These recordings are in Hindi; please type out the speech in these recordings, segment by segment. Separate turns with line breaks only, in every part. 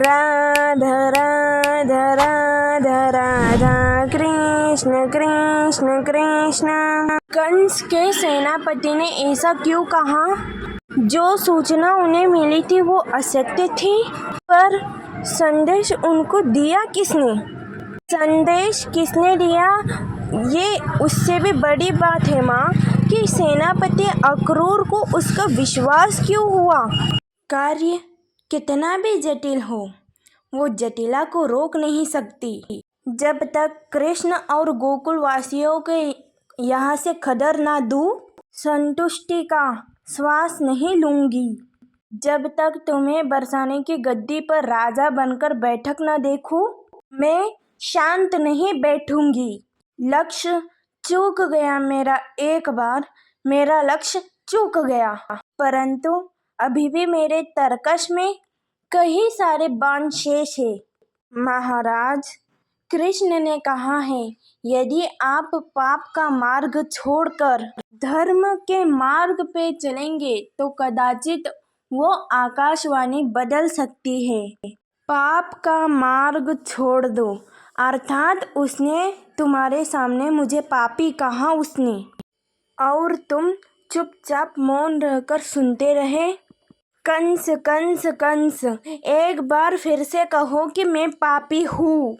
राधा राधा राधा राधा कृष्ण कृष्ण कृष्ण। कंस के सेनापति ने ऐसा क्यों कहा? जो सूचना उन्हें मिली थी वो असत्य थी, पर संदेश उनको दिया किसने? संदेश किसने दिया ये उससे भी बड़ी बात है माँ, कि सेनापति अक्रूर को उसका विश्वास क्यों हुआ? कार्य कितना भी जटिल हो, वो जटिला को रोक नहीं सकती। जब तक कृष्ण और गोकुल वासियों के यहाँ से खबर ना दूं, संतुष्टि का श्वास नहीं लूंगी। जब तक तुम्हें बरसाने की गद्दी पर राजा बनकर बैठक न देखूं, मैं शांत नहीं बैठूंगी। लक्ष्य चूक गया मेरा, एक बार मेरा लक्ष्य चूक गया, परंतु अभी भी मेरे तरकश में कई सारे बाण शेष है। महाराज, कृष्ण ने कहा है, यदि आप पाप का मार्ग छोड़कर धर्म के मार्ग पे चलेंगे तो कदाचित वो आकाशवाणी बदल सकती है। पाप का मार्ग छोड़ दो, अर्थात उसने तुम्हारे सामने मुझे पापी कहा उसने, और तुम चुपचाप मौन रहकर सुनते रहे। कंस कंस कंस, एक बार फिर से कहो कि मैं पापी हूँ।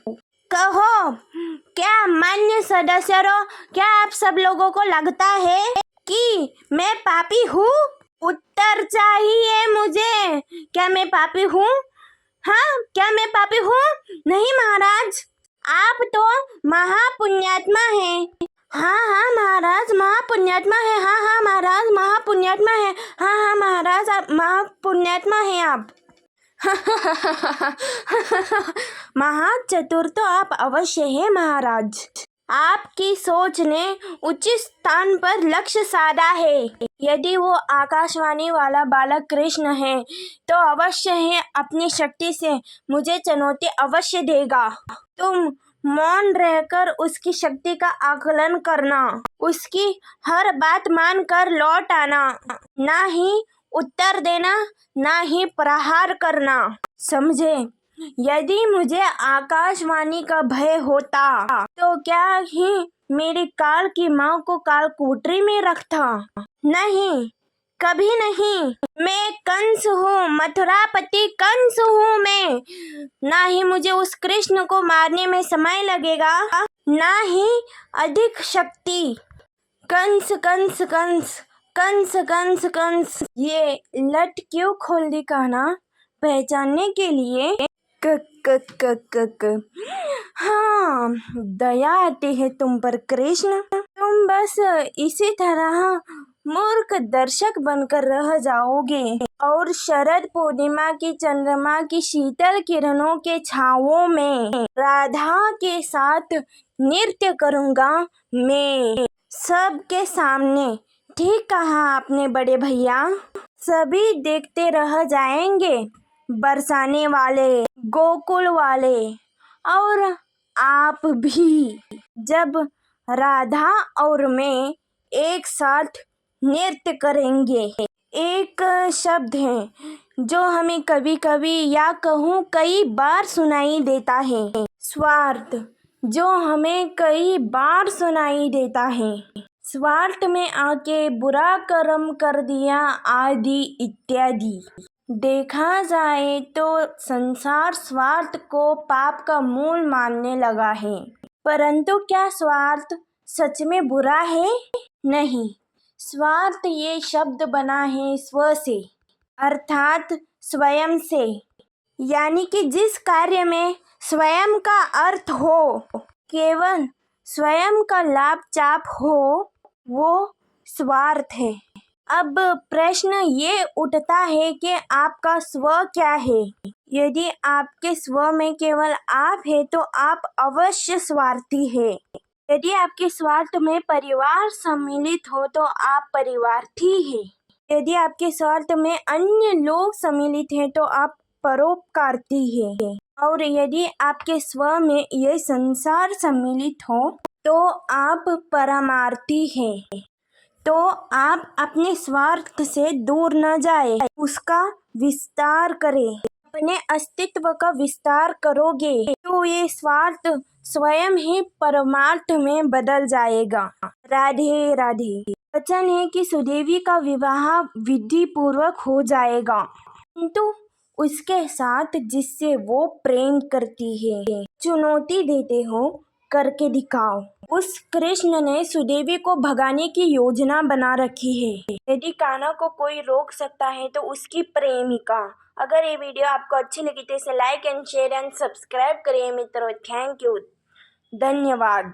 कहो। क्या मान्य सदस्यों, क्या आप सब लोगों को लगता है कि मैं पापी हूँ? उत्तर चाहिए मुझे। क्या मैं पापी हूँ? हाँ, क्या मैं पापी हूँ? नहीं महाराज, आप तो महापुण्यात्मा हैं। हाँ हाँ महाराज, महापुण्यात्मा है। हाँ हाँ महाराज, महापुण्यात्मा है। हाँ हाँ महाराज, आप महापुण्यात्मा हैं आप। महाचतुर तो आप अवश्य हैं महाराज। आपकी सोच ने उचित स्थान पर लक्ष्य साधा है। यदि वो आकाशवाणी वाला बालक कृष्ण है तो अवश्य है अपनी शक्ति से मुझे चुनौती अवश्य देगा। तुम मौन रहकर उसकी शक्ति का आकलन करना, उसकी हर बात मानकर लौट आना, ना ही उत्तर देना, ना ही प्रहार करना, समझे? यदि मुझे आकाशवाणी का भय होता तो क्या ही मेरी काल की माँ को कालकोठरी में रखता? नहीं, कभी नहीं। मैं कंस हूँ, मथुरापति कंस हूँ मैं। ना ही मुझे उस कृष्ण को मारने में समय लगेगा, ना ही अधिक शक्ति। कंस कंस कंस कंस कंस कंस, ये लट क्यों खोल दी कहना पहचानने के लिए? क क क क क हाँ, दया आती है तुम पर कृष्ण। तुम बस इसी तरह मूर्ख दर्शक बनकर रह जाओगे और शरद पूर्णिमा की चंद्रमा की शीतल किरणों के छावों में राधा के साथ नृत्य करूंगा मैं सबके सामने। ठीक कहा आपने बड़े भैया। सभी देखते रह जाएंगे, बरसाने वाले, गोकुल वाले और आप भी, जब राधा और मैं एक साथ नृत्य करेंगे। एक शब्द है जो हमें कभी कभी या कहूँ कई बार सुनाई देता है, स्वार्थ, जो हमें कई बार सुनाई देता है। स्वार्थ में आके बुरा कर्म कर दिया आदि इत्यादि। देखा जाए तो संसार स्वार्थ को पाप का मूल मानने लगा है, परंतु क्या स्वार्थ सच में बुरा है? नहीं, स्वार्थ ये शब्द बना है स्व से, अर्थात स्वयं से, यानी कि जिस कार्य में स्वयं का अर्थ हो, केवल स्वयं का लाभ चाप हो, वो स्वार्थ है। अब प्रश्न ये उठता है कि आपका स्व क्या है? यदि आपके स्व में केवल आप है तो आप अवश्य स्वार्थी है। यदि आपके स्वार्थ में परिवार सम्मिलित हो तो आप परिवार्थी है। यदि आपके स्वार्थ में अन्य लोग सम्मिलित हैं तो आप परोपकारी है। और यदि आपके स्व में यह संसार सम्मिलित हो तो आप परमार्थी हैं। तो आप अपने स्वार्थ से दूर न जाए, उसका विस्तार करें। अपने अस्तित्व का विस्तार करोगे तो ये स्वार्थ स्वयं ही परमार्थ में बदल जाएगा। राधे राधे। वचन है कि सुदेवी का विवाह विधि पूर्वक हो जाएगा, किंतु उसके साथ जिससे वो प्रेम करती है। चुनौती देते हो, करके दिखाओ। उस कृष्ण ने सुदेवी को भगाने की योजना बना रखी है। यदि कान्हा को कोई रोक सकता है तो उसकी प्रेमिका। अगर ये वीडियो आपको अच्छी लगी तो इसे like and share and subscribe करिए मित्रों। थैंक यू, धन्यवाद।